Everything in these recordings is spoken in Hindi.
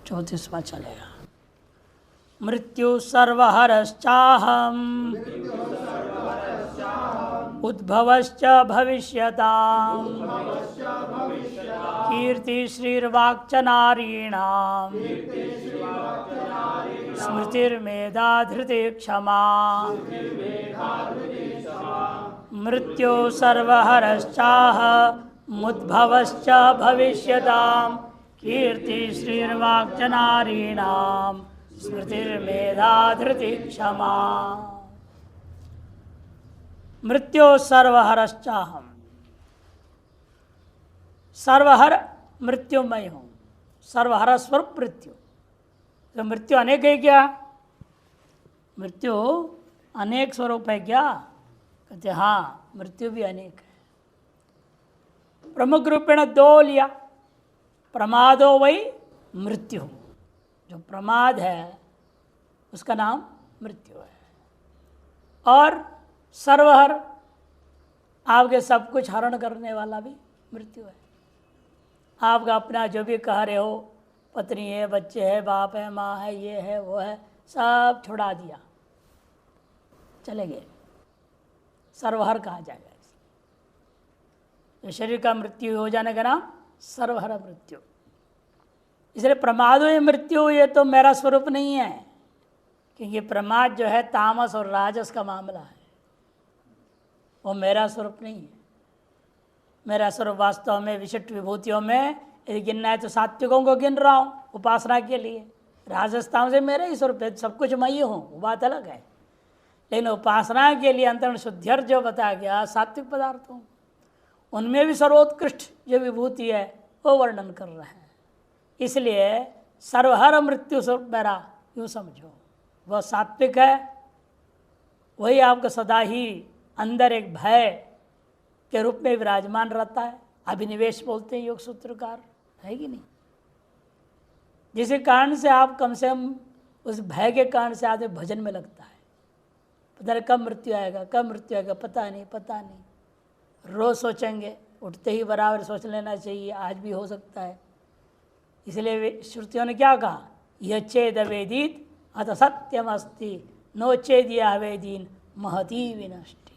34वां चलेगा। मृत्यु सर्वहरश्चाहम् उद्भवश्च भविष्यताम् कीर्तिश्रीर्वाक्च नारीणाम् स्मृतिर्मेधा धृतिः क्षमा। मृत्यु सर्वहरश्चाहमुद्भवश्च भविष्यताम् कीर्तिश्रीर्वाक्च नारीणाम् स्मृतिर्मेधा धृतिः क्षमा। मृत्यु सर्वहरश्चाहम्, सर्वहर मृत्युमय हूँ, सर्वहर स्वरूप मृत्यु। तो मृत्यु अनेक है क्या? मृत्यु अनेक स्वरूप है क्या? कहते हाँ, मृत्यु भी अनेक है। प्रमुख रूपेण दो लिया। प्रमादो वही मृत्यु, जो प्रमाद है उसका नाम मृत्यु है। और सर्वहर, आपके सब कुछ हरण करने वाला भी मृत्यु है। आपका अपना जो भी कह रहे हो, पत्नी है, बच्चे है, बाप है, माँ है, ये है, वो है, सब छुड़ा दिया, चले गए, सर्वहर कहा जाएगा। तो शरीर का मृत्यु हो जाने का नाम सर्वहर मृत्यु। इसलिए प्रमाद में मृत्यु ये तो मेरा स्वरूप नहीं है, क्योंकि प्रमाद जो है तामस और राजस का मामला है, वो मेरा स्वरूप नहीं है। मेरा स्वरूप वास्तव में विशिष्ट विभूतियों में यदि गिनना है तो सात्विकों को गिन रहा हूँ उपासना के लिए। राजस्थान से मेरा ही स्वरूप है, सब कुछ मैं ही हूँ, वो बात अलग है। लेकिन उपासना के लिए अंतरण शुद्धिर जो बताया गया सात्विक पदार्थों, उनमें भी सर्वोत्कृष्ट जो विभूति है वो वर्णन कर रहे हैं। इसलिए सर्वहर मृत्यु स्वरूप मेरा यूँ समझो, वह सात्विक है। वही आपका सदा ही अंदर एक भय के रूप में विराजमान रहता है। अभिनिवेश बोलते हैं योग सूत्रकार, है कि नहीं? जिस कारण से आप कम से कम उस भय के कारण से आदमी भजन में लगता है। पता नहीं कब मृत्यु आएगा, कब मृत्यु आएगा, पता नहीं, पता नहीं। रोज सोचेंगे, उठते ही बराबर सोच लेना चाहिए, आज भी हो सकता है। इसलिए श्रुतियों ने क्या कहा, यह चेद अवेदित अत सत्यम अस्ति नो चेद यह अवेदीन महती विनष्टि।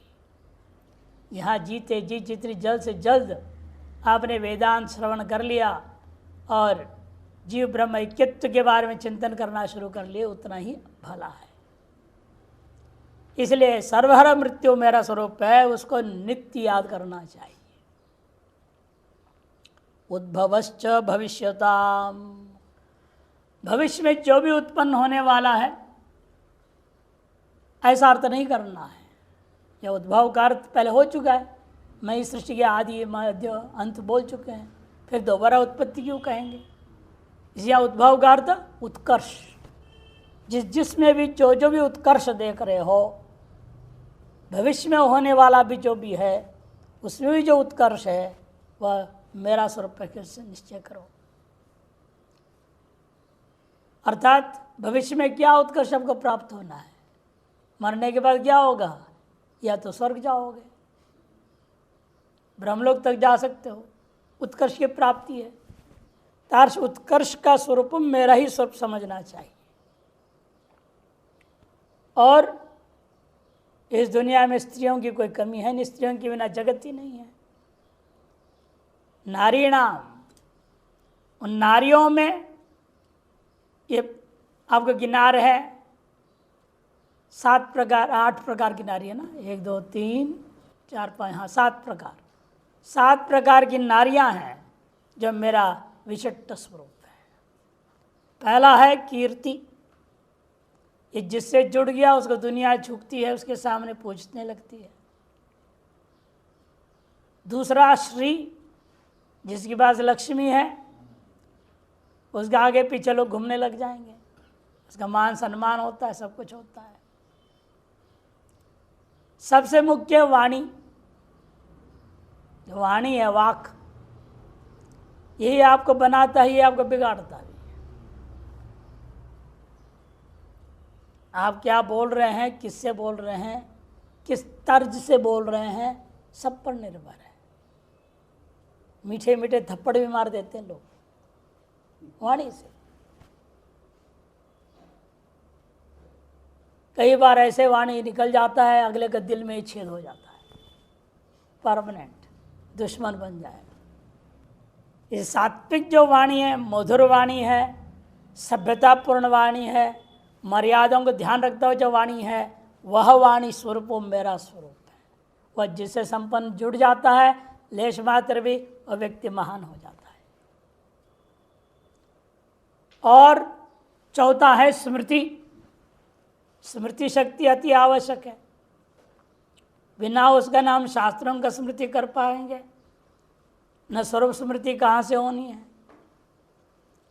यहाँ जीते जी जितनी जल्द से जल्द आपने वेदांत श्रवण कर लिया और जीव ब्रह्म ऐक्यत्व के बारे में चिंतन करना शुरू कर लिए, उतना ही भला है। इसलिए सर्वहर मृत्यु मेरा स्वरूप है, उसको नित्य याद करना चाहिए। उद्भवश्च भविष्यताम, भविष्य में जो भी उत्पन्न होने वाला है ऐसा अर्थ नहीं करना है। यह उद्भव का अर्थ पहले हो चुका है, मैं इस सृष्टि के आदि मध्य अंत बोल चुके हैं, फिर दोबारा उत्पत्ति क्यों कहेंगे? इसलिए उद्भव का अर्थ उत्कर्ष, जिसमें भी जो भी उत्कर्ष देख रहे हो, भविष्य में होने वाला भी जो भी है उसमें भी जो उत्कर्ष है वह मेरा स्वरूप से निश्चय करो। अर्थात भविष्य में क्या उत्कर्ष आपको प्राप्त होना है? मरने के बाद क्या होगा? या तो स्वर्ग जाओगे, ब्रह्मलोक तक जा सकते हो, उत्कर्ष की प्राप्ति है। तार्श उत्कर्ष का स्वरूप मेरा ही स्वरूप समझना चाहिए। और इस दुनिया में स्त्रियों की कोई कमी है नहीं, स्त्रियों के बिना जगत ही नहीं है। नारीणाम, उन नारियों में ये आपको गिनार है 7 प्रकार, 8 प्रकार की नारी है ना, 1 2 3 4 5, हाँ 7 प्रकार, 7 प्रकार की नारियां हैं जो मेरा विशिष्ट स्वरूप है। पहला है कीर्ति, ये जिससे जुड़ गया उसको दुनिया झुकती है, उसके सामने पूछने लगती है। दूसरा श्री, जिसके पास लक्ष्मी है उसके आगे पीछे लोग घूमने लग जाएंगे, उसका मान सम्मान होता है, सब कुछ होता है। सबसे मुख्य वाणी, जो वाणी है, वाक, यही आपको बनाता है, ये आपको बिगाड़ता भी है। आप क्या बोल रहे हैं, किससे बोल रहे हैं, किस तर्ज से बोल रहे हैं, सब पर निर्भर है। मीठे मीठे थप्पड़ भी मार देते हैं लोग वाणी से, कई बार ऐसे वाणी निकल जाता है अगले के दिल में ही छेद हो जाता है, परमानेंट दुश्मन बन जाएगा। ये सात्विक जो वाणी है, मधुर वाणी है, सभ्यतापूर्ण वाणी है, मर्यादाओं को ध्यान रखता हुआ जो वाणी है, वह वाणी स्वरूप मेरा स्वरूप है। वह जिससे संपन्न जुड़ जाता है, लेश मात्र भी वह व्यक्ति महान हो जाता है। और चौथा है स्मृति। स्मृति शक्ति अति आवश्यक है। बिना उसका नाम शास्त्रों का स्मृति कर पाएंगे, न स्वरूप स्मृति कहाँ से होनी है।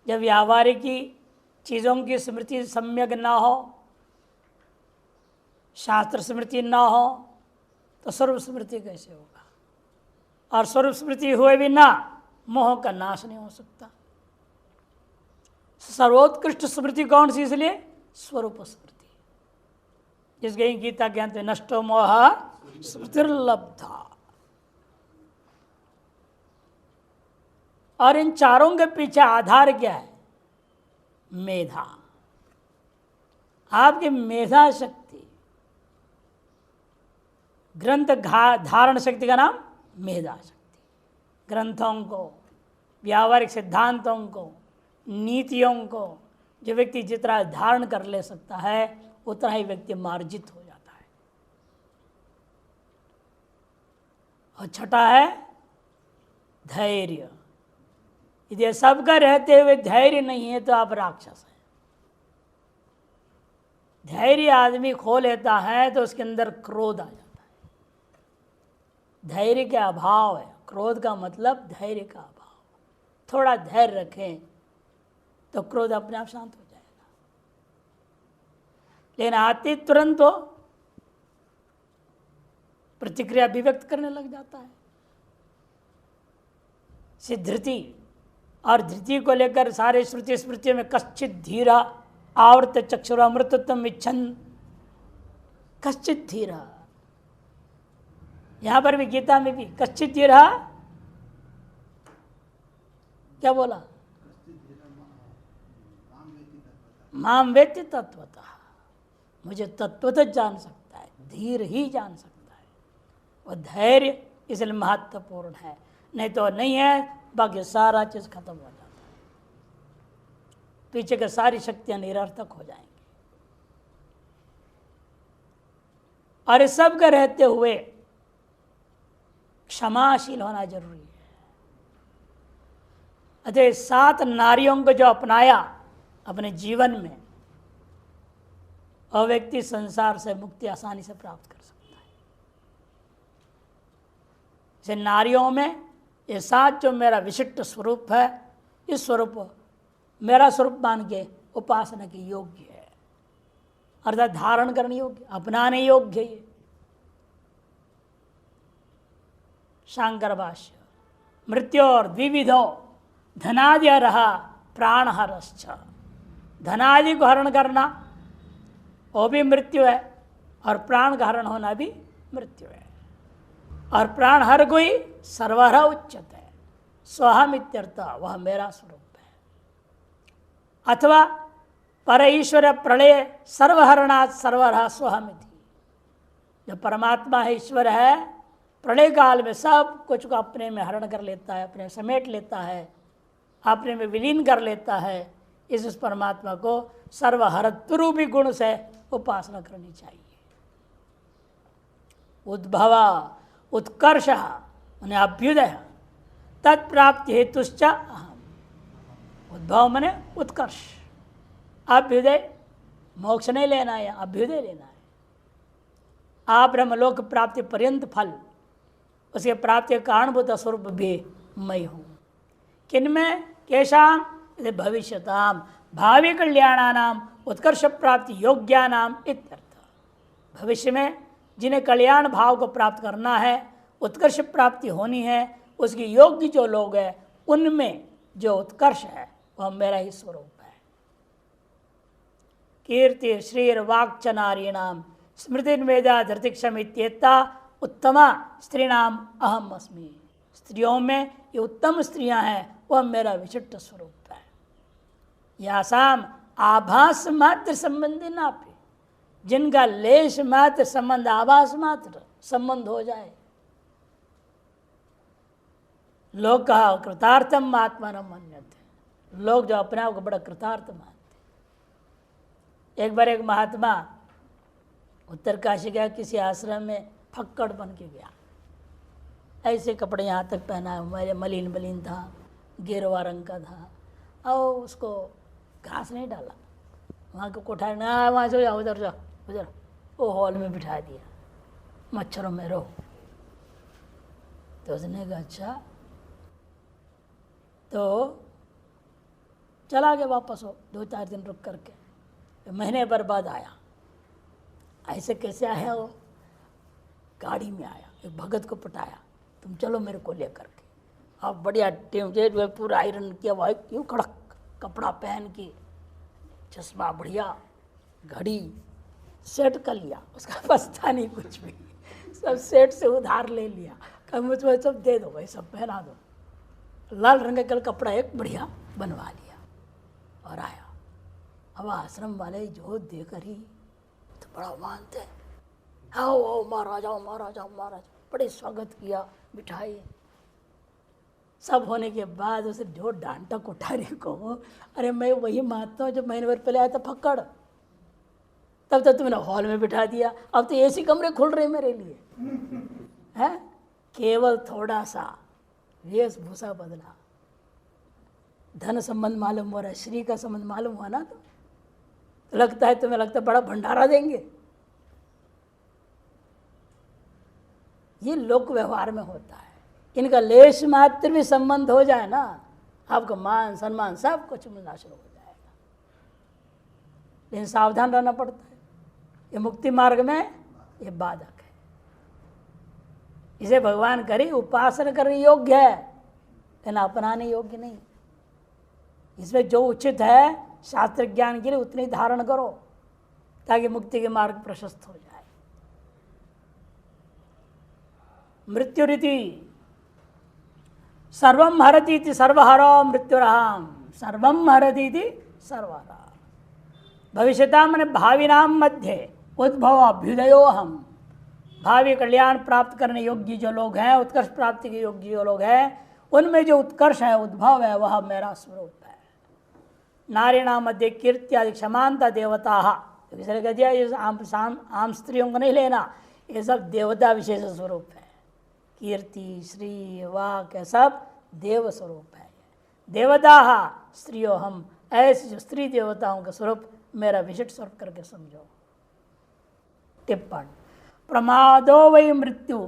जब व्यावहारिकी चीज़ों की स्मृति सम्यक न हो, शास्त्र स्मृति न हो, तो स्वरूप स्मृति कैसे होगा। और स्वरूप स्मृति हुए बिना मोह का नाश नहीं हो सकता। सर्वोत्कृष्ट स्मृति कौन सी? इसलिए स्वरूप स्मृति, जिसके गीता ज्ञान थे नष्टो मोह स्मृतिर्लब्धा। और इन चारों के पीछे आधार क्या है? मेधा। आपकी मेधा शक्ति, ग्रंथ धारण शक्ति का नाम मेधा शक्ति। ग्रंथों को, व्यावहारिक सिद्धांतों को, नीतियों को जो व्यक्ति जितना धारण कर ले सकता है, उतना ही व्यक्ति मार्जित हो जाता है। और छठा है धैर्य। यदि सबका रहते हुए धैर्य नहीं है तो आप राक्षस हैं। धैर्य आदमी खो लेता है तो उसके अंदर क्रोध आ जाता है। धैर्य का अभाव है, क्रोध का मतलब धैर्य का अभाव। थोड़ा धैर्य रखें तो क्रोध अपने आप शांत हो जाएगा। लेकिन आते तुरंत वो प्रतिक्रिया अभिव्यक्त करने लग जाता है। धृति, और धृति को लेकर सारे श्रुति स्मृतियों में कश्चित धीरा आवर्त चक्षुरामृतत्वम इच्छन, कश्चित धीरा। यहां पर भी गीता में भी कश्चित धीरा क्या बोला? माम वेत्ति तत्वतः, मुझे तत्वतः जान सकता है, धीर ही जान सकता है। और धैर्य इसलिए महत्वपूर्ण है, नहीं तो नहीं है बाकी सारा चीज खत्म हो जाता है। पीछे की सारी शक्तियां निरर्थक हो जाएंगी। और इस सब के रहते हुए क्षमाशील होना जरूरी है। अतः 7 नारियों को जो अपनाया अपने जीवन में, वह व्यक्ति संसार से मुक्ति आसानी से प्राप्त कर सकता है। जैसे नारियों में ये 7 जो मेरा विशिष्ट स्वरूप है, इस स्वरूप मेरा स्वरूप मान के उपासना की योग्य है, अर्थात धारण करने योग्य, अपनाने योग्य। ये शांकर भाष्य। मृत्यु और द्विविधो धनादि रहा प्राण हरश्च। धनादि को हरण करना वो भी मृत्यु है, और प्राण का हरण होना भी मृत्यु है। और प्राण हर कोई सर्वहर उच्चत है, स्वहम इत्यर्थ, वह मेरा स्वरूप है। अथवा पर ईश्वर प्रलय सर्वहरणात् सर्वहर स्वहमिति। जो परमात्मा है, ईश्वर है, प्रलय काल में सब कुछ को अपने में हरण कर लेता है, अपने समेट लेता है, अपने में विलीन कर लेता है। इस परमात्मा को सर्वहरत्व रूपी गुण से उपासना करनी चाहिए। उद्भव उत्कर्ष माने अभ्युदय, तत्प्राप्ति हेतुश्च अहम। उद्भव माने उत्कर्ष, अभ्युदय मोक्ष नहीं लेना है, अभ्युदय लेना है। आप ब्रह्मलोक प्राप्ति पर्यंत फल, उसके प्राप्ति का कारणभूत स्वरूप भी मैं हूँ। किनमें? केशाम भविष्यताम भावी कल्याणानाम उत्कर्ष प्राप्ति योग्यानाम इत्यर्थ। भविष्य में जिन्हें कल्याण भाव को प्राप्त करना है, उत्कर्ष प्राप्ति होनी है, उसकी योग्य जो लोग हैं, उनमें जो उत्कर्ष है वह मेरा ही स्वरूप है। कीर्ति श्रीर वाक्च नारीणाम स्मृतिर्वेदा धृतिक्षमित्येता उत्तमा स्त्रीणाम अहम अस्मि। स्त्रियों में ये उत्तम स्त्रियां हैं, वह मेरा विशिष्ट स्वरूप है। यासाम आभास मात्र संबंधी नापी, जिनका लेश मात्र संबंध, आभास मात्र संबंध हो जाए। लोग कहा कृतार्थम आत्मानं मन्यते, लोग जो अपने आप को बड़ा कृतार्थ मानते। एक बार एक महात्मा उत्तरकाशी गया, किसी आश्रम में फक्कड़ बन के गया, ऐसे कपड़े यहाँ तक पहना, मेरे मलिन मलिन था, गेरुआ रंग का था, और उसको घास नहीं डाला, वहाँ को कोठारी ना, वहाँ से जाओ, उधर जाओ, उधर, वो हॉल में बिठा दिया, मच्छरों में रहो। तो उसने कहा अच्छा, तो चला गया वापस हो, 2-4 दिन रुक करके, महीने भर बाद आया। ऐसे कैसे आया वो? गाड़ी में आया, एक भगत को पटाया, तुम चलो मेरे को लेकर के। अब बढ़िया टेमजेट में पूरा आयरन किया हुआ, क्यों कड़क कपड़ा पहन के, चश्मा बढ़िया, घड़ी सेट कर लिया, उसका पास था नहीं कुछ भी, सब सेट से उधार ले लिया, कभी मुझको सब दे दो भाई, सब पहना दो। लाल रंग का कपड़ा एक बढ़िया बनवा लिया और आया। अब आश्रम वाले जो देकर ही तो बड़ा मानते, आओ आओ महाराज, आओ महाराज, आओ महाराज, बड़े स्वागत किया, बिठाई। सब होने के बाद उसे जो डांटा कोठारी को, अरे मैं वही मानता हूँ जब महीने भर पहले आया था फक्कड़, तब तो तुमने हॉल में बिठा दिया, अब तो एसी कमरे खुल रहे मेरे लिए है। केवल थोड़ा सा वेशभूषा बदला, धन संबंध मालूम हो रहा है, श्री का संबंध मालूम हुआ ना, तो लगता है, तुम्हें लगता है बड़ा भंडारा देंगे। ये लोक व्यवहार में होता है, इनका लेश मात्र भी संबंध हो जाए ना, आपका मान सम्मान सब कुछ मिलना शुरू हो जाएगा। लेकिन सावधान रहना पड़ता है, ये मुक्ति मार्ग में ये बाधक है। इसे भगवान करे उपासना करने योग्य है, लेकिन अपनाने योग्य नहीं। इसमें जो उचित है शास्त्र ज्ञान के लिए उतनी धारण करो, ताकि मुक्ति के मार्ग प्रशस्त हो जाए। मृत्यु रीति सर्वम हरती सर्वहरो मृत्युरहम, सर्वम हरती सर्वहर। भविष्यता मैंने भाविनाम मध्य उद्भव अभ्युदयो हम, भावी कल्याण प्राप्त करने योग्य जो लोग हैं, उत्कर्ष प्राप्ति के योग्य जो लोग हैं, उनमें जो उत्कर्ष है, उद्भव है, वह मेरा स्वरूप है। नारीणाम मध्य कीर्त्यादि क्षमांता देवता, इसलिए कह दिया ये आम स्त्रियों को नहीं लेना, ये सब देवता विशेष स्वरूप है। कीर्ति श्री वाक सब देव स्वरूप है। देवता स्त्रियो हम, ऐसे जो स्त्री देवताओं का स्वरूप मेरा विशिष्ट स्वरूप करके समझो। टिप्पण, प्रमादो वै मृत्यु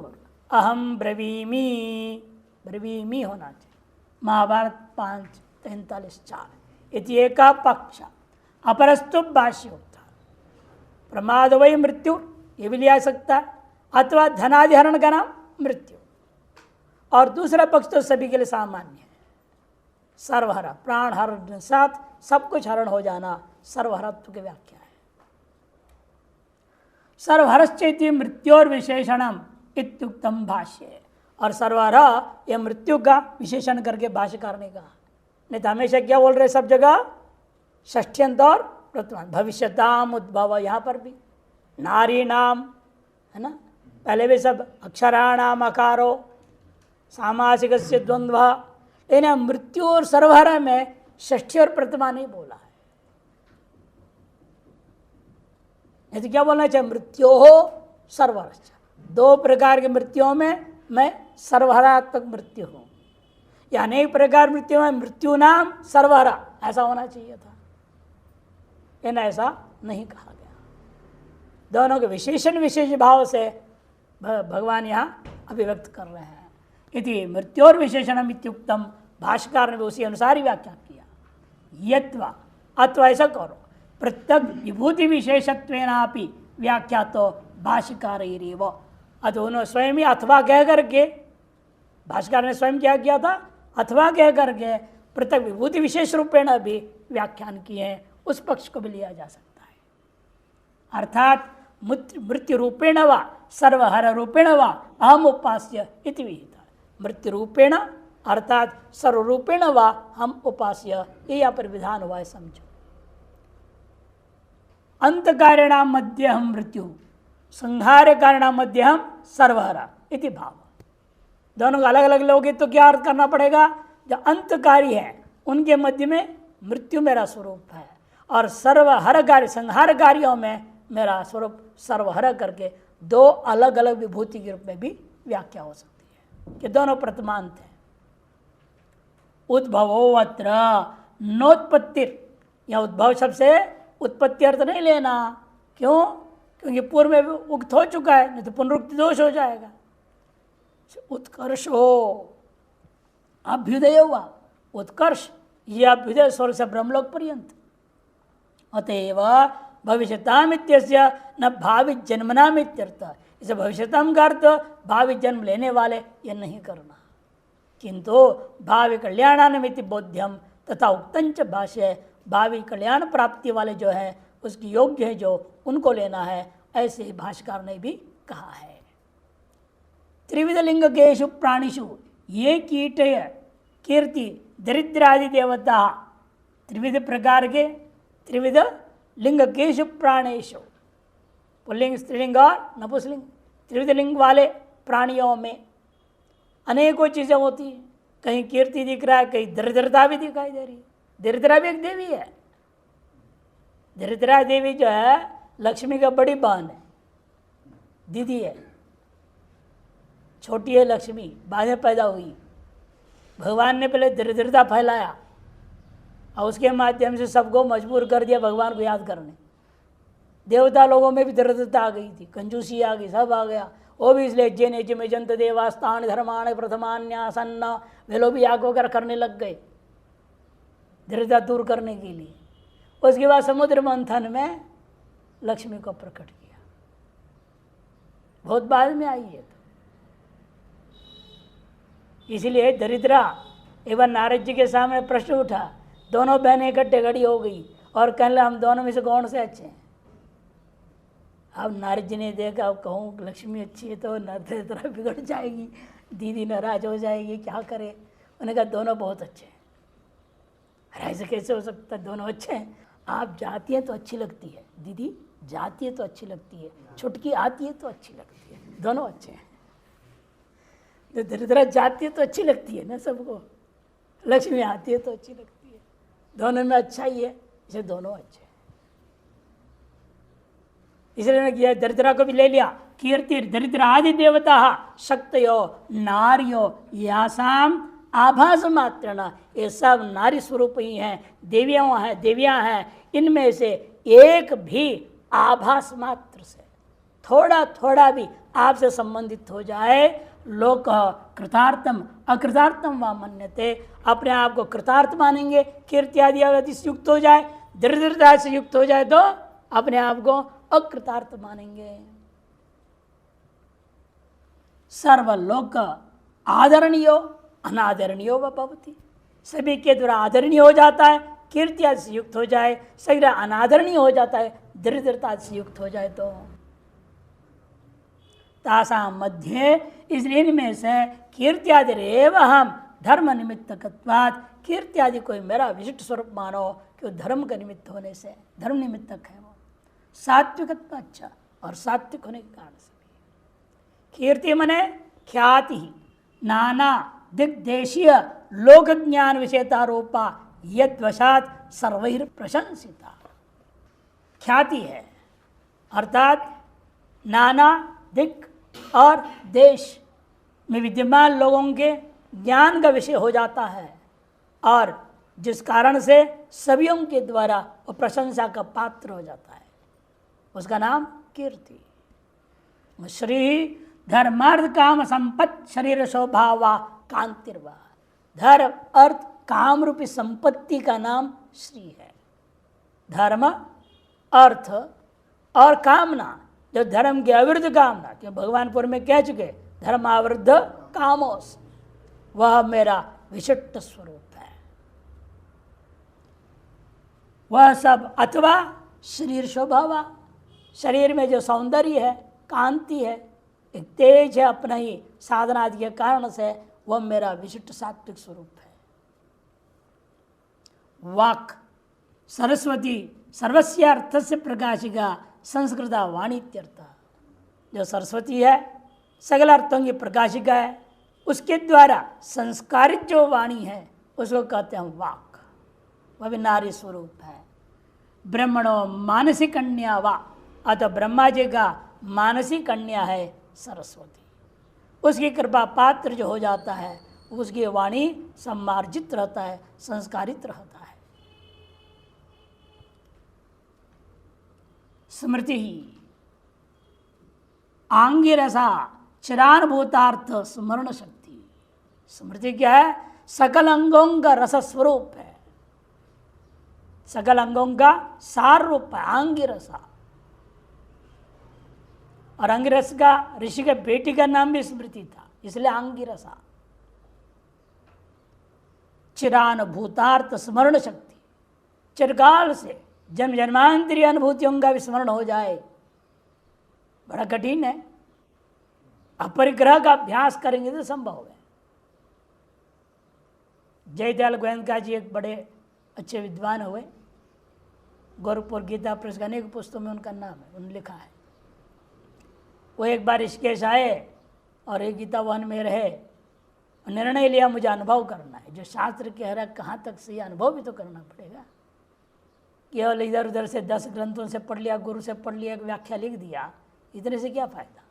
अहम ब्रवीमी, ब्रवीमी होना चाहिए। महाभारत 5:43-4 इति एका पक्ष अपरस्तु भाष्य होता। प्रमाद वै मृत्यु ये भी लिया सकता है, अथवा धनाधिहरण का नाम मृत्यु, और दूसरा पक्ष तो सभी के लिए सामान्य है, सर्वहर, प्राण हरण साथ सब कुछ हरण हो जाना सर्वहरत्व की व्याख्या है। सर्वहरश्चेति मृत्योर विशेषणम इत्युक्तम भाष्य, और सर्वहर यह मृत्यु का विशेषण करके भाष्यकार ने कहा। नहीं तो हमेशा क्या बोल रहे सब जगह, षष्ठ्यंत और वर्तमान, भविष्यताम उद्भव, यहाँ पर भी नारी नाम है ना, पहले भी सब अक्षराणाम अकारो सामासिक से द्वंद्व, लेकिन मृत्यु और सर्वहर में षष्ठी और प्रथमा नहीं बोला है। नहीं तो क्या बोलना चाहिए, मृत्यु हो सर्वहर, दो प्रकार की मृत्युओं में मैं सर्वहरात्मक मृत्यु हूँ, या अनेक प्रकार मृत्यु में मृत्यु नाम सर्वहरा, ऐसा होना चाहिए था, लेकिन ऐसा नहीं कहा गया। दोनों के विशेषण विशेष भाव से भगवान यहाँ अभिव्यक्त कर रहे हैं। इति मृत्योर विशेषणम इत्युक्तम, भाष्यकार ने भी उसी अनुसार ही व्याख्या किया। यत्वा अथवा ऐसा करो, प्रत्यक विभूति विशेषत्वेनापि व्याख्या तो भाष्यकार ही वो, उन्होंने स्वयं ही अथवा कह करके, भाष्यकार ने स्वयं क्या किया था, अथवा कह करके पृथक विभूति विशेष रूपेण भी व्याख्यान किए हैं, उस पक्ष को भी लिया जा सकता है। अर्थात मृत्यु रूपेण व सर्वहर रूपेण व अहम उपास्य इति विहित, मृत्यु रूपेण अर्थात सर्वरूपेण व हम उपास्य, ये यहाँ पर विधान हुआ है, समझो। अंतकारिणाम मध्य हम मृत्यु, संहार कारिणाम मध्य हम सर्वहरा इति भाव। दोनों को अलग अलग लोगे तो क्या अर्थ करना पड़ेगा? जो अंतकारी है उनके मध्य में मृत्यु मेरा स्वरूप है, और सर्वहरकारी संहारकारियों में मेरा स्वरूप सर्वहर करके दो अलग अलग विभूति के रूप में भी व्याख्या हो सकती है कि दोनों प्रतमांत हैं। उद्भवो अत्र नोत्पत्तिर, या उद्भव शब्द से उत्पत्ति अर्थ नहीं लेना। क्यों? क्योंकि पूर्व में उक्त हो चुका है, नहीं तो पुनरुक्ति दोष हो जाएगा। उत्कर्ष हो, अभ्युदय हुआ, उत्कर्ष ये अभ्युदय स्वर से ब्रह्मलोक पर्यंत। अतएव भविष्यताम इत्यस्य न भावी जन्मनाम इत्यर्थ। इसे भविष्यताम का अर्थ भावी जन्म लेने वाले ये नहीं करना, किंतु भावी कल्याणानमिति बोध्यम तथा उक्तंच भाष्य, भावी कल्याण प्राप्ति वाले जो है उसकी योग्य है जो उनको लेना है, ऐसे ही भाष्यकार ने भी कहा है। त्रिविध लिंगकेशु प्राणिषु ये कीटय कीर्ति दरिद्रादि देवता, त्रिविध प्रकार के त्रिविध लिंगकेशु प्राणेशु, पुल्लिंग स्त्रीलिंग और नपुंसकलिंग, त्रिविध लिंग वाले प्राणियों में अनेकों चीज़ें होती हैं। कहीं कीर्ति दिख रहा है, कहीं दरिद्रता भी दिखाई दे रही है। दरिद्रा भी एक देवी है। दरिद्रा देवी जो है लक्ष्मी का बड़ी बहन है, दीदी है, छोटी है लक्ष्मी, बाद में पैदा हुई। भगवान ने पहले दरिद्रता फैलाया और उसके माध्यम से सबको मजबूर कर दिया भगवान को याद करने। देवता लोगों में भी दरिद्रता आ गई थी, कंजूसी आ गई, सब आ गया। वो भी इसलिए जेने जिमे जंत देवास्तान धर्माण प्रथमान्यासन्न, वे लोग भी याग वगैरह करने लग गए दरिद्रता दूर करने के लिए। उसके बाद समुद्र मंथन में लक्ष्मी को प्रकट किया, बहुत बाद में आई है। इसलिए दरिद्रा एवं नारद जी के सामने प्रश्न उठा, दोनों बहनें इकट्ठे खड़ी हो गई और कहने हम दोनों में से कौन से अच्छे हैं? अब नारद जी ने देखा, अब कहूँ लक्ष्मी अच्छी है तो दरिद्रा बिगड़ जाएगी, दीदी नाराज हो जाएगी, क्या करे। उन्होंने कहा दोनों बहुत अच्छे हैं। अरे ऐसे कैसे हो सकता है, दोनों अच्छे हैं। आप जाती है तो अच्छी लगती है, दीदी जाती है तो अच्छी लगती है, छुटकी आती है तो अच्छी लगती है, दोनों अच्छे हैं। तो दरिद्रा जाती है तो अच्छी लगती है ना सबको, लक्ष्मी आती है तो अच्छी लगती है, दोनों में अच्छा ही है, इसे दोनों अच्छे हैं। इसलिए किया दरिद्रा को भी ले लिया। कीर्ति दरिद्र आदि देवता शक्तयो नारियो यासाम आभास मात्र न, ये सब नारी स्वरूप ही हैं, देवियाँ हैं। इनमें से एक भी आभास मात्र से थोड़ा थोड़ा भी आपसे संबंधित हो जाए, लोक कृतार्थम अकृतार्थम व मन्यते, अपने आप को कृतार्थ मानेंगे। कीर्ति आदि अगर से युक्त हो जाए, दरिद्रता से युक्त हो जाए तो अपने आप को अकृतार्थ मानेंगे। सर्वलोक आदरणीयो अनादरणीयो व भवति, सभी के द्वारा आदरणीय हो जाता है, कीर्ति आदि से युक्त हो जाए, सभी अनादरणीय हो जाता है, दरिद्रता से युक्त हो जाए तो। तासा मध्य, इसलिए इनमें से कीर्ति आदि रेव हम धर्म निमित्तकत्वात्, कीर्ति आदि कोई मेरा विशिष्ट स्वरूप मानो कि वो धर्म का निमित्त होने से धर्म निमित्तक है। वो सात्विकत्व अच्छा, और सात्विक होने के कारण से कीर्ति मने ख्याति, नाना दिग्देशीय लोक ज्ञान विषयता रूपा यद्वशात सर्वैर प्रशंसिता। ख्याति है अर्थात नाना दिक और देश में विद्यमान लोगों के ज्ञान का विषय हो जाता है, और जिस कारण से सभीयों के द्वारा वो प्रशंसा का पात्र हो जाता है, उसका नाम कीर्ति। श्री धर्मार्थ काम संपत्ति शरीर स्वभाव कांतिर्वा, धर्म अर्थ काम रूपी संपत्ति का नाम श्री है। धर्म अर्थ और कामना, जो धर्म की अविरुद्ध कामना, क्यों भगवान पूर्व में कह चुके धर्म आवृद्ध कामोस, वह मेरा विशिष्ट स्वरूप है। वह सब अथवा शरीर स्वभाव, शरीर में जो सौंदर्य है, कांति है, एक तेज है अपना ही साधना आदि के कारण से, वह मेरा विशिष्ट सात्विक स्वरूप है। वाक सरस्वती सर्वस्य अर्थस्य प्रकाशिका संस्कृता वाणी इत्यर्थ। जो सरस्वती है सकल अर्थों की प्रकाशिका है, उसके द्वारा संस्कारित जो वाणी है उसको कहते हैं वाक। वह भी नारी स्वरूप है। ब्रह्मणो मानसिक कन्या वा, अतः ब्रह्मा जी का मानसिक कन्या है सरस्वती। उसकी कृपा पात्र जो हो जाता है उसकी वाणी सम्मार्जित रहता है, संस्कारित रहता है। स्मृति आंगिरसा चिरानुभूतार्थ स्मरण शक्ति। स्मृति क्या है? सकल अंगों का रस स्वरूप है, सकल अंगों का सार रूप है आंगिरसा। और अंगिरस का ऋषि के बेटी का नाम भी स्मृति था, इसलिए अंगिरसा। चिरानुभूतार्थ स्मरण शक्ति, चिरकाल से जन्म जन्मांतरीय अनुभूतियों का भी स्मरण हो जाए, बड़ा कठिन है। अपरिग्रह का अभ्यास करेंगे तो संभव है। जयदयाल गोयनका जी एक बड़े अच्छे विद्वान हुए, गोरखपुर गीता प्रेस के अनेक पुस्तकों में उनका नाम है, उन्होंने लिखा है। वो एक बार ऋषिकेश आए और एक गीता वन में रहे, निर्णय लिया मुझे अनुभव करना है। जो शास्त्र कह रहा है कहाँ तक से अनुभव भी तो करना पड़ेगा। केवल इधर उधर से 10 ग्रंथों से पढ़ लिया, गुरु से पढ़ लिया, एक व्याख्या लिख दिया, इतने से क्या फायदा।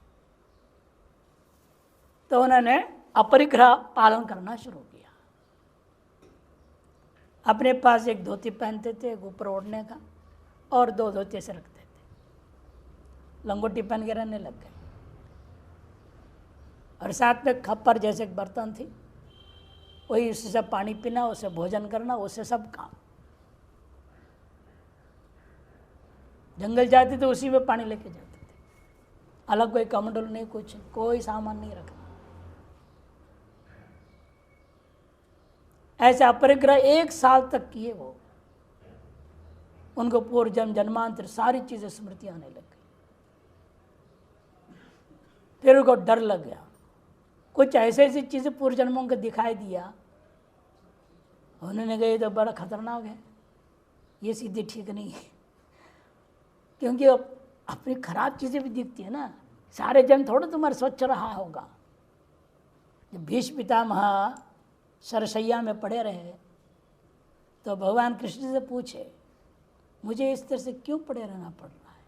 तो उन्होंने अपरिग्रह पालन करना शुरू किया। अपने पास एक धोती पहनते थे, एक ऊपर ओढ़ने का, और 2 धोती ऐसे रखते थे, लंगोटी पहन के रहने लग गए। और साथ में खप्पर जैसे एक बर्तन थी, वही उससे सब पानी पीना, उससे भोजन करना, उससे सब काम। जंगल जाते तो उसी में पानी लेके जाते थे, अलग कोई कमंडल नहीं, कुछ कोई सामान नहीं रखना। ऐसे अपरिग्रह 1 साल तक किए वो। उनको पूर्व जन्म जन्मांतर सारी चीजें स्मृति आने लग गई। फिर उनको डर लग गया, कुछ ऐसे ऐसी चीजें पूर्व जन्मों को दिखाई दिया। उन्होंने कहा ये तो बड़ा खतरनाक है, ये सीधी ठीक नहीं है। क्योंकि अपनी खराब चीजें भी दिखती है ना, सारे जन्म थोड़ा तुम्हारा स्वच्छ रहा होगा। जब भीष्म पितामह सरसैया में पड़े रहे तो भगवान कृष्ण से पूछे, मुझे इस तरह से क्यों पड़े रहना पड़ रहा है?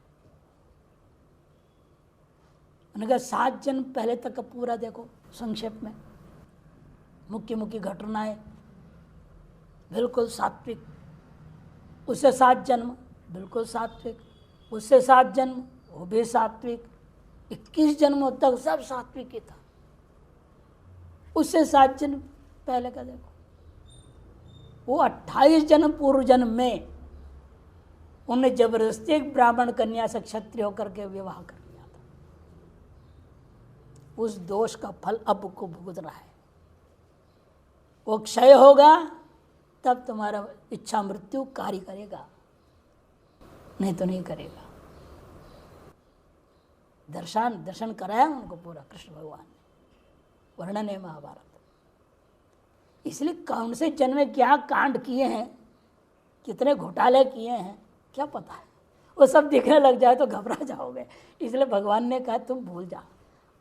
उन्होंने कहा 7 जन्म पहले तक का पूरा देखो संक्षेप में, मुख्य मुख्य घटनाएं बिल्कुल सात्विक, उससे 7 जन्म बिल्कुल सात्विक, उससे 7 जन्म वो भी सात्विक, 21 जन्मों तक सब सात्विक ही था। उससे 7 जन्म पहले का देखो, वो 28 जन्म पूर्व जन्म में उन्होंने जबरदस्ती एक ब्राह्मण कन्या से क्षत्रिय होकर के विवाह कर लिया था। उस दोष का फल अब को भुगत रहा है। वो क्षय होगा तब तुम्हारा इच्छा मृत्यु कार्य करेगा, नहीं तो नहीं करेगा। दर्शन कराया उनको पूरा कृष्ण भगवान ने, वर्णन है महाभारत। इसलिए कौन से जन्म में क्या कांड किए हैं, कितने घोटाले किए हैं, क्या पता है। वो सब दिखने लग जाए तो घबरा जाओगे। इसलिए भगवान ने कहा तुम भूल जा,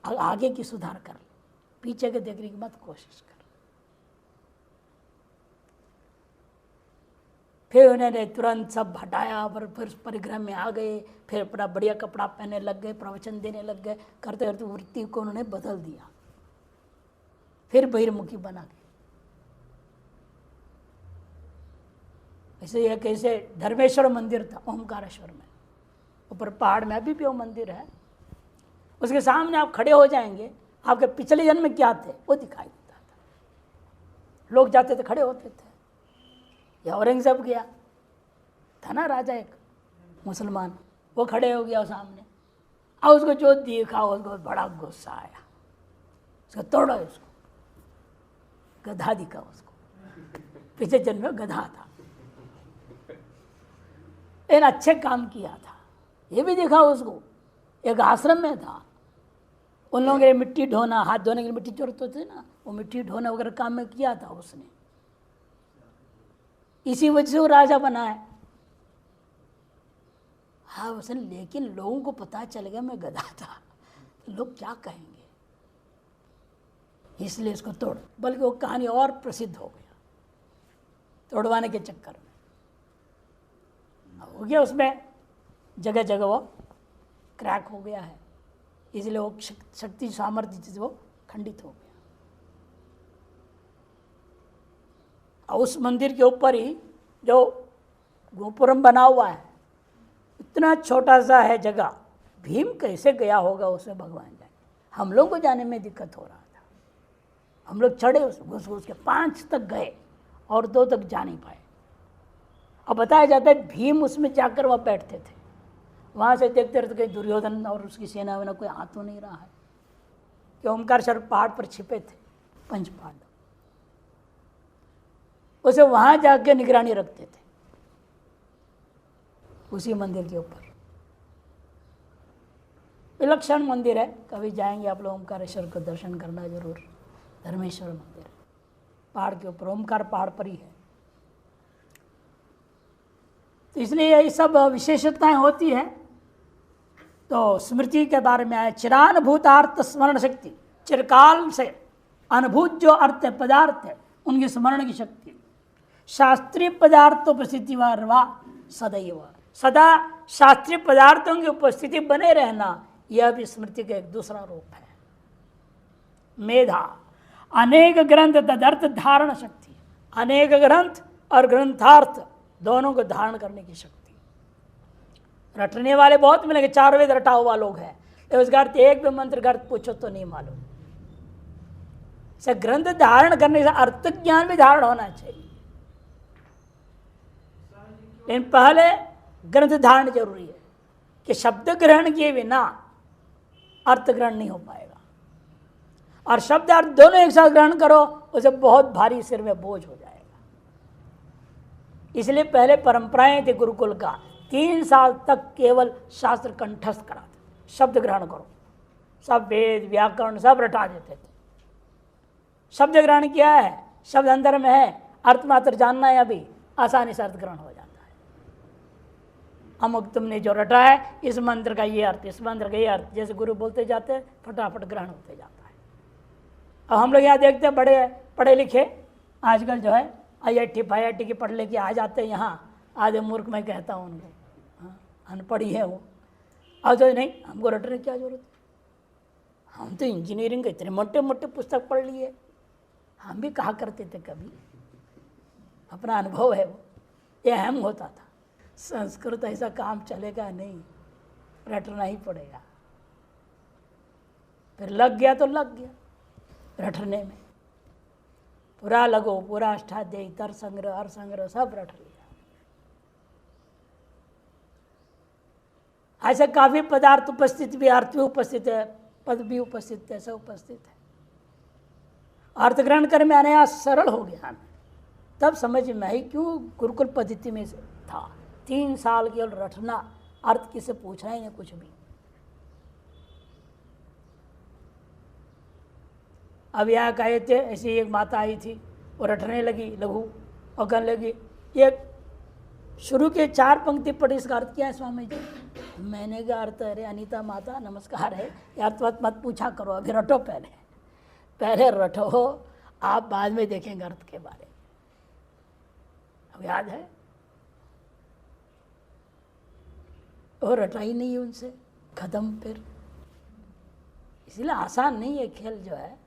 आगे की सुधार कर, पीछे के देखने की मत कोशिश कर। फिर उन्होंने तुरंत सब हटाया और फिर परिग्रह में आ गए। फिर अपना बढ़िया कपड़ा पहनने लग गए, प्रवचन देने लग गए। करते करते वृत्ति को उन्होंने बदल दिया, फिर बहिर्मुखी बना गए। ऐसे एक ऐसे धर्मेश्वर मंदिर था ओमकारेश्वर में, ऊपर पहाड़ में, अभी भी वो मंदिर है। उसके सामने आप खड़े हो जाएंगे, आपके पिछले जन्म में क्या थे वो दिखाई देता था। लोग जाते थे खड़े होते थे। या औरंगजेब गया था ना राजा एक मुसलमान, वो खड़े हो गया सामने, और उसको जो देखा उसको बड़ा गुस्सा आया, उसको तोड़ा, उसको गधा दिखा, उसको पिछले जन्म में गधा था, एक अच्छे काम किया था, ये भी देखा उसको। एक आश्रम में था, उन लोगों के मिट्टी ढोना, हाथ धोने के लिए मिट्टी जरूरत होती ना, वो मिट्टी ढोना वगैरह काम में किया था उसने। इसी वजह से वो राजा बना है। हाँ वसन, लेकिन लोगों को पता चल गया मैं गधा था, तो लोग क्या कहेंगे, इसलिए इसको तोड़। बल्कि वो कहानी और प्रसिद्ध हो गया तोड़वाने के चक्कर में, हो गया उसमें जगह जगह वो क्रैक हो गया है, इसलिए वो शक्ति सामर्थ्य से वो खंडित हो गया। और उस मंदिर के ऊपर ही जो गोपुरम बना हुआ है, इतना छोटा सा है जगह, भीम कैसे गया होगा उसमें भगवान जाने। हम लोग को जाने में दिक्कत हो रहा था, हम लोग चढ़े उस घुस घुस के 5 तक गए और 2 तक जा नहीं पाए। अब बताया जाता है भीम उसमें जाकर वह बैठते थे, वहाँ से देखते रहते कहीं दुर्योधन और उसकी सेना में कोई आ तो नहीं रहा है, कि ओमकारेश्वर पहाड़ पर छिपे थे 5 पांडव, उसे वहाँ जाकर निगरानी रखते थे उसी मंदिर के ऊपर। विलक्षण मंदिर है, कभी जाएंगे आप लोग ओमकारेश्वर को दर्शन करना जरूर। धर्मेश्वर मंदिर पहाड़ के ऊपर, ओमकार पहाड़ पर ही है। तो इसलिए ये सब विशेषताएं होती हैं। तो स्मृति के बारे में आया, चिरानुभूतार्थ स्मरण शक्ति, चिरकाल से अनुभूत जो अर्थ है, पदार्थ है, उनकी स्मरण की शक्ति। शास्त्रीय पदार्थोपस्थिति व सदैव, सदा शास्त्रीय पदार्थों की उपस्थिति बने रहना, यह भी स्मृति का एक दूसरा रूप है। मेधा, अनेक ग्रंथ तदर्थ धारण शक्ति, अनेक ग्रंथ और ग्रंथार्थ दोनों को धारण करने की शक्ति। रटने वाले बहुत मिलेंगे, 4 वेद रटा हुआ लोग हैं, उसका अर्थ एक भी मंत्र का अर्थ पूछो तो नहीं मालूम। ग्रंथ धारण करने से अर्थ ज्ञान भी धारण होना चाहिए, लेकिन पहले ग्रंथ धारण जरूरी है, कि शब्द ग्रहण किए बिना अर्थ ग्रहण नहीं हो पाएगा। और शब्द अर्थ दोनों एक साथ ग्रहण करो, उसे बहुत भारी सिर में बोझ हो जाएगा। इसलिए पहले परंपराएं थी गुरुकुल का, 3 साल तक केवल शास्त्र कंठस्थ कराते, शब्द ग्रहण करो, सब वेद व्याकरण सब रटा देते थे। शब्द ग्रहण किया है, शब्द अंदर में है, अर्थ मात्र जानना है, अभी आसानी से अर्थ ग्रहण हो जाता है। अमुक तुमने जो रटा है, इस मंत्र का ये अर्थ, इस मंत्र का ये अर्थ, जैसे गुरु बोलते जाते हैं, फटाफट ग्रहण होते जाता है। अब हम लोग यहाँ देखते हैं बड़े पढ़े लिखे आजकल जो है IIT FIIT की पढ़ लेके आ जाते हैं यहाँ, आधे मूर्ख मैं कहता हूँ उनको, हाँ अनपढ़ी है वो। अब तो नहीं, हमको रटने की क्या जरूरत है, हम तो इंजीनियरिंग के इतने मोटे मोटे पुस्तक पढ़ लिए, हम भी कहा करते थे कभी, अपना अनुभव है वो, ये अहम होता था। संस्कृत ऐसा काम चलेगा नहीं, रटना ही पड़ेगा। फिर लग गया तो लग गया रटने में, पूरा लगो, पूरा अष्टाध्यायी, तर संग्रह, अर्थ संग्रह सब रट लिया। ऐसे काफी पदार्थ उपस्थित भी, अर्थ भी उपस्थित है, पद भी उपस्थित है, सब उपस्थित है। अर्थ ग्रहण करने में अनायास सरल हो गया हमें, तब समझ में आई क्यों गुरुकुल पद्धति में था। 3 साल केवल रटना, अर्थ किसे पूछना ही नहीं कुछ भी। अब यहाँ कहे थे, ऐसी एक माता आई थी, वो रटने लगी लघु, और कहने लगी ये शुरू के 4 पंक्ति पढ़ी, इसका अर्थ क्या है स्वामी जी? मैंने कहा अर्थ, अरे अनीता माता नमस्कार है, अर्थ मत पूछा करो, अभी रटो, पहले रटो, आप बाद में देखेंगे अर्थ के बारे में। अब याद है, वो रटा ही नहीं उनसे, खत्म। फिर इसलिए आसान नहीं है खेल जो है,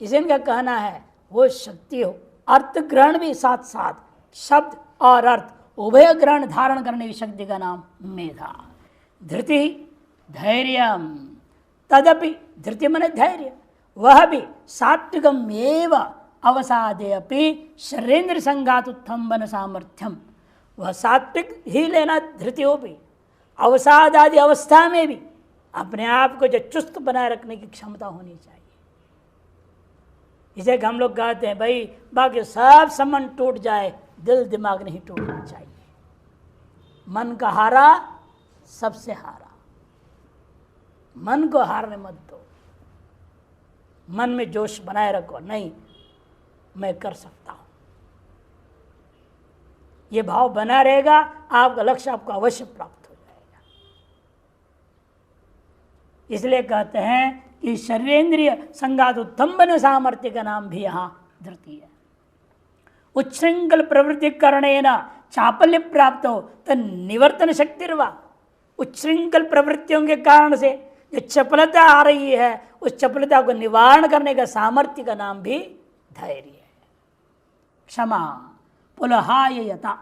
इसे इनका कहना है वो शक्ति हो, अर्थ ग्रहण भी साथ साथ, शब्द और अर्थ उभय ग्रहण धारण करने की शक्ति का नाम मेधा। धृति धैर्यम, तदपि धृति माने धैर्य, वह भी सात्विकम एव अवसादे अपि शरीरेन्द्र संघात उत्थम्बन सामर्थ्यम, वह सात्विक ही लेना धृति हो भी, अवसाद आदि अवस्था में भी अपने आप को जो चुस्त बनाए रखने की क्षमता होनी चाहिए। इसे हम लोग कहते हैं भाई, बाकी सब संबंध टूट जाए, दिल दिमाग नहीं टूटना चाहिए। मन का हारा सबसे हारा, मन को हारने मत दो, मन में जोश बनाए रखो, नहीं मैं कर सकता हूं, ये भाव बना रहेगा, आपका लक्ष्य आपको अवश्य प्राप्त हो जाएगा। इसलिए कहते हैं कि शरीरेंद्रिय संघात उत्तम्बन सामर्थ्य का नाम भी यहाँ धृति है। उच्छृंखल प्रवृत्ति करणेन चापल्य प्राप्त हो तो निवर्तन शक्तिर्वा, उच्छृंखल प्रवृत्तियों के कारण से जो चपलता आ रही है उस चपलता को निवारण करने का सामर्थ्य का नाम भी धैर्य है। क्षमा पुलहायता,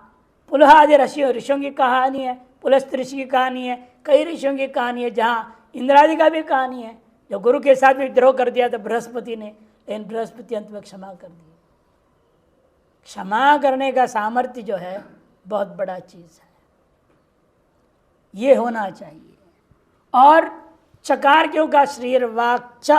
पुलहादि ऋषियों की कहानी है, पुलस्त ऋषि की कहानी है, कई ऋषियों की कहानी है, जहाँ इंद्रादि का भी कहानी है। जो गुरु के साथ भी द्रोह कर दिया था बृहस्पति ने, लेकिन बृहस्पति अंत में क्षमा कर दी। क्षमा करने का सामर्थ्य जो है बहुत बड़ा चीज है, ये होना चाहिए। और चकार क्यों का शरीर वाक्च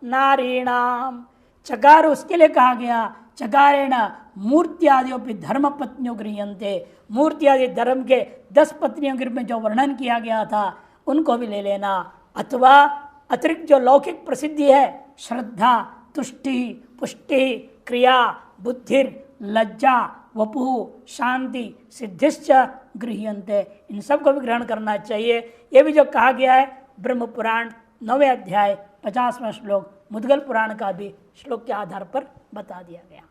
नारीणाम, चकार उसके लिए कहा गया, चकारेण मूर्ति आदियों पर धर्म पत्नियों गृह्यन्ते, मूर्ति आदि धर्म के 10 पत्नियों के रूप में जो वर्णन किया गया था उनको भी ले लेना। अथवा अतिरिक्त जो लौकिक प्रसिद्धि है, श्रद्धा, तुष्टि, पुष्टि, क्रिया, बुद्धिर, लज्जा, वपु, शांति, सिद्धिश्च गृह्यन्ते, इन सब को भी ग्रहण करना चाहिए। ये भी जो कहा गया है ब्रह्म पुराण 9वें अध्याय 50वां श्लोक, मुद्गल पुराण का भी श्लोक के आधार पर बता दिया गया।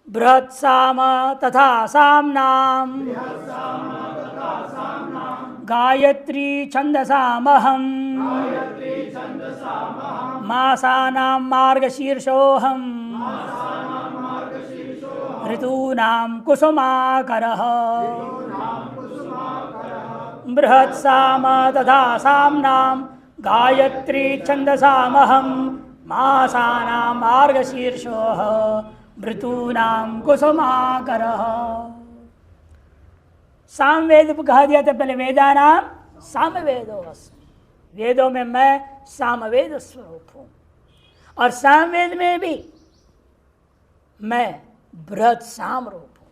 बृहत् साम तथा साम्नाम गायत्री छंदसामहम मासानां मार्गशीर्षोऽहं ऋतूनां कुसुमाकरः। बृहत् साम तथा साम्नां गायत्री छंदसामहं मासानां मार्गशीर्षोऽहं ऋतूनां कुसुमाकरः। सामवेद को कहा दिया था पहले, वेदानाम सामवेदो अस्मि, वेदों में मैं सामवेद स्वरूप हूँ, और सामवेद में भी मैं बृहत् साम रूप हूँ।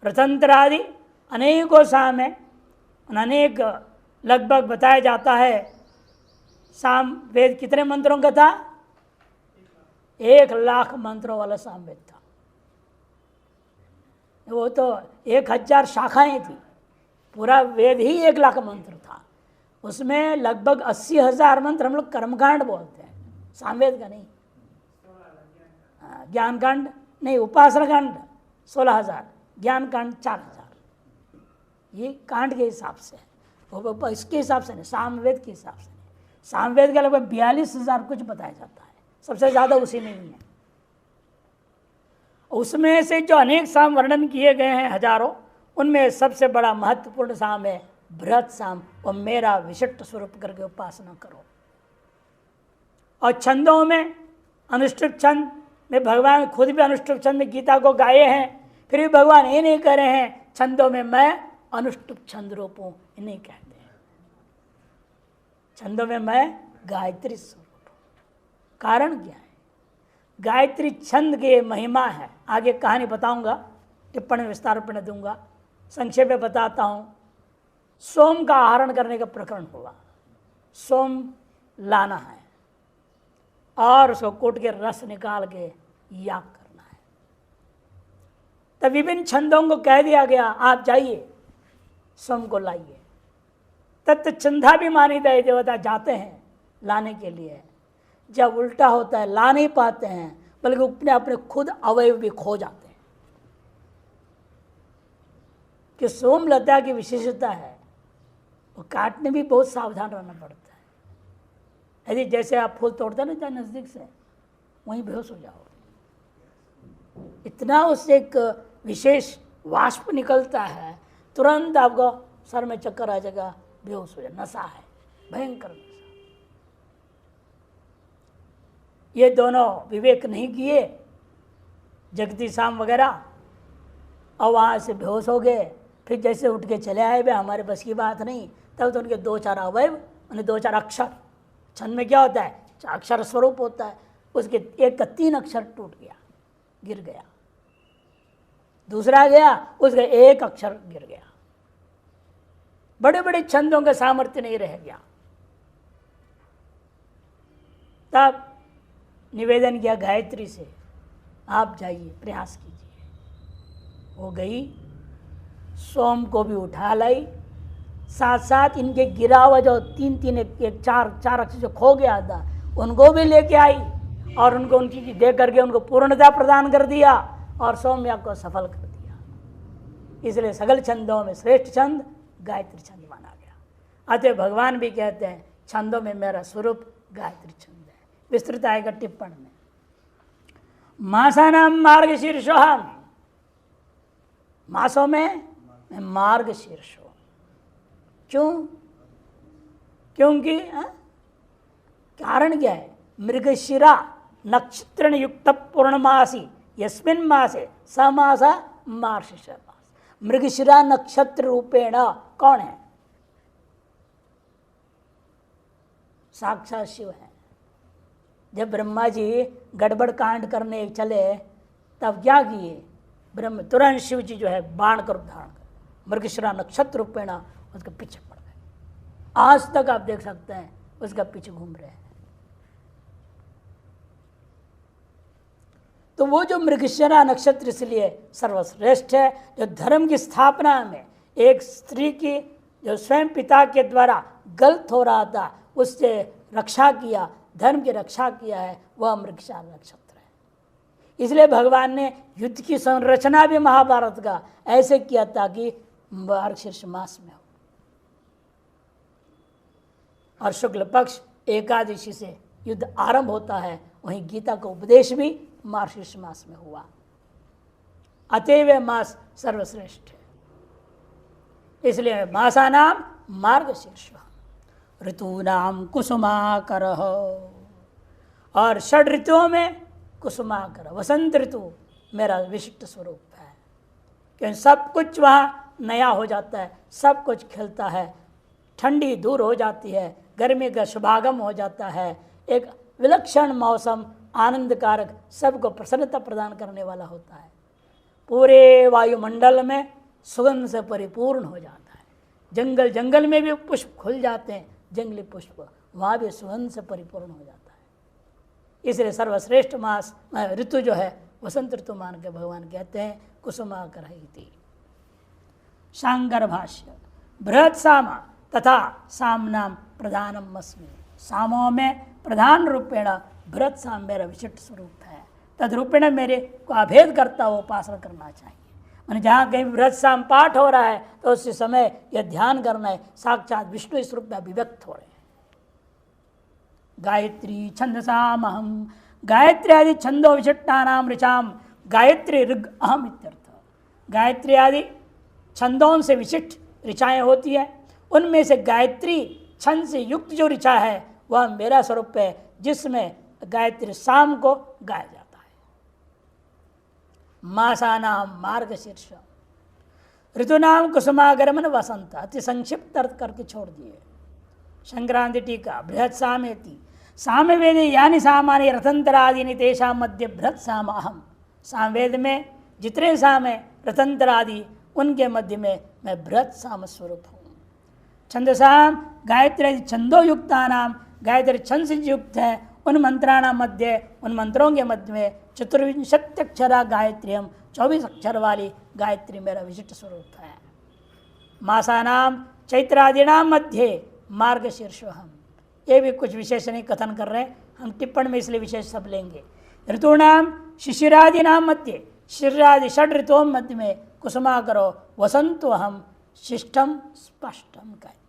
रतंत्रादि अनेकों साम है, अनेक लगभग बताया जाता है। साम वेद कितने मंत्रों का था? 1,00,000 मंत्रों वाला सामवेद था। वो तो 1000 शाखाएं थी, पूरा वेद ही 1,00,000 मंत्र था। उसमें लगभग 80,000 मंत्र हम लोग कर्मकांड बोलते हैं, सामवेद का नहीं। ज्ञान कांड नहीं, उपासना कांड 16,000, ज्ञान कांड 4,000। ये कांड के हिसाब से है, वो इसके हिसाब से नहीं, सामवेद के हिसाब से नहीं। सामवेद का लगभग 42,000 कुछ बताया जाता है, सबसे ज़्यादा उसी में ही है। उसमें से जो अनेक साम वर्णन किए गए हैं हजारों, उनमें सबसे बड़ा महत्वपूर्ण साम है बृहत् साम, और मेरा विशिष्ट स्वरूप करके उपासना करो। और छंदों में अनुष्टुप छंद में भगवान खुद भी अनुष्टुप छंद में गीता को गाए हैं, फिर भी भगवान ये नहीं कह रहे हैं छंदों में मैं अनुष्टुप छंद रूप हूँ, ये नहीं कहते हैं। छंदों में मैं गायत्री स्वरूप हूँ। कारण क्या है? गायत्री छंद की महिमा है, आगे कहानी बताऊंगा, टिप्पणी विस्तार पर दूंगा, संक्षेप में बताता हूँ। सोम का आहरण करने का प्रकरण हुआ, सोम लाना है और उसको कूट के रस निकाल के याग करना है। तब विभिन्न छंदों को कह दिया गया आप जाइए सोम को लाइए। तब तो छंदाभिमानी दैव देवता जाते हैं लाने के लिए, जब उल्टा होता है ला नहीं पाते हैं, बल्कि अपने अपने खुद अवयव भी खो जाते हैं। कि सोमलता की विशेषता है, वो काटने भी बहुत सावधान रहना पड़ता है। यदि जैसे आप फूल तोड़ते ना चाहे नज़दीक से, वहीं बेहोश हो जाओ। इतना उससे एक विशेष वाष्प निकलता है, तुरंत आपको सर में चक्कर आ जाएगा, बेहोश हो जाए। नशा है, भयंकर नशा। ये दोनों विवेक नहीं किए, जगती साम वगैरह, और वहाँ से बेहोश हो गए। फिर जैसे उठ के चले आए, भाई हमारे बस की बात नहीं। तब तो उनके 2-4 अवयव, उन्हें 2-4 अक्षर, छंद में क्या होता है, अक्षर स्वरूप होता है, उसके एक का 3 अक्षर टूट गया, गिर गया। दूसरा गया, उसका 1 अक्षर गिर गया। बड़े बड़े छंदों का सामर्थ्य नहीं रह गया। तब निवेदन किया गायत्री से, आप जाइए प्रयास कीजिए। वो गई, सोम को भी उठा लाई साथ साथ इनके गिरा हुआ जो तीन तीन एक चार अक्षर जो खो गया था उनको भी लेके आई और उनको उनकी दे करके उनको पूर्णता प्रदान कर दिया और सौम्या को सफल कर दिया। इसलिए सगल छंदों में श्रेष्ठ छंद गायत्री छंद माना गया। अतः भगवान भी कहते हैं छंदों में मेरा स्वरूप गायत्री छंद है। विस्तृत आएगा टिप्पण में। मासानाम मार्गशीर्षोहम, मासों में मार्गशीर्ष हूं। क्यों? क्योंकि कारण क्या है? मृगशिरा नक्षत्र युक्त पूर्णमासी यस्मिन् मासे स मास मार्गशीर्ष मास। मृगशिरा नक्षत्र रूपेण कौन है? साक्षात शिव है। जब ब्रह्मा जी गड़बड़ कांड करने चले तब क्या किए? ब्रह्म तुरंत शिव जी जो है बाण कर धारण कर मृगशिरा नक्षत्र रूपेण उसके पीछे पड़ गए। आज तक आप देख सकते हैं उसका पीछे घूम रहे हैं। तो वो जो मृगशिरा नक्षत्र इसलिए सर्वश्रेष्ठ है, जो धर्म की स्थापना में एक स्त्री की जो स्वयं पिता के द्वारा गलत हो रहा था उससे रक्षा किया, धर्म की रक्षा किया है, वह मृगशिरा नक्षत्र है। इसलिए भगवान ने युद्ध की संरचना भी महाभारत का ऐसे किया ताकि मार्गशीर्ष मास में हो और शुक्ल पक्ष एकादशी से युद्ध आरंभ होता है। वहीं गीता का उपदेश भी मार्गशीर्ष मास में हुआ। अतएव मास सर्वश्रेष्ठ है। इसलिए मासानाम मार्गशीर्ष ऋतूनाम कुसुमाकर, और षड ऋतुओं में कुसुमाकर वसंत ऋतु मेरा विशिष्ट स्वरूप है। क्योंकि सब कुछ वहाँ नया हो जाता है, सब कुछ खिलता है, ठंडी दूर हो जाती है, गर्मी का शुभागम हो जाता है। एक विलक्षण मौसम आनंदकारक सबको प्रसन्नता प्रदान करने वाला होता है। पूरे वायुमंडल में सुगंध से परिपूर्ण हो जाता है। जंगल जंगल में भी पुष्प खुल जाते हैं, जंगली पुष्प वहाँ भी सुगंध से परिपूर्ण हो जाता है। इसलिए सर्वश्रेष्ठ मास ऋतु जो है वसंत ऋतु मान के भगवान कहते हैं कुसुमाकर इति। शांकर भाष्य बृहत् साम तथा सामनाम प्रधानम अस्मि। सामों में प्रधान रूपेण बृहत् साम मेरा विशिष्ट स्वरूप है। तद्रूपेण मेरे को अभेद करता हुआ उपासना करना चाहिए। मैंने जहाँ कहीं बृहत् साम पाठ हो रहा है तो उस समय यह ध्यान करना है साक्षात विष्णु इस रूप में अभिव्यक्त हो रहे हैं। गायत्री छंदसामहम, गायत्री आदि छंदो विशिष्टानाम ऋचाम गायत्री ऋग अहम इत्यर्थ। गायत्री आदि छंदों से विशिष्ट ऋचाएँ होती है, उनमें से गायत्री छंद से युक्त जो ऋचा है वह मेरा स्वरूप है, जिसमें गायत्री शाम को गाया जाता है। मासानाम मार्गशीर्ष, ऋतुनाम कुसुमागरमन वसंत। अति संक्षिप्त अर्थ करके छोड़ दिए। संक्रांति टीका बृहत् सामेति सामवेदे यानि सामान्य रथंतरादि तेषां मध्य बृहत् साम अहम। सामवेद में जितने साम है रथंतरादि उनके मध्य में मैं बृहत् साम स्वरूप हूँ। छंदसाम गायत्री छंदो युक्ता नाम, गायत्री छंद से युक्त है उन मंत्राणाम मध्य, उन मंत्रों के मध्य में चतुर्विंशत्यक्षरा गायत्री, 24 अक्षर वाली गायत्री मेरा विशिष्ट स्वरूप है। मासानाम चैत्रादीनाम मध्य मार्गशीर्षोहम। ये भी कुछ विशेषण कथन कर रहे हैं, हम टिप्पण में इसलिए विशेष सब लेंगे। ऋतूनाम शिशिरादीनाम मध्य, शिशिरादि षड ऋतुओं मध्य में कुसुमाकरो वसंतो हम शिष्टम स्पष्टम कहते।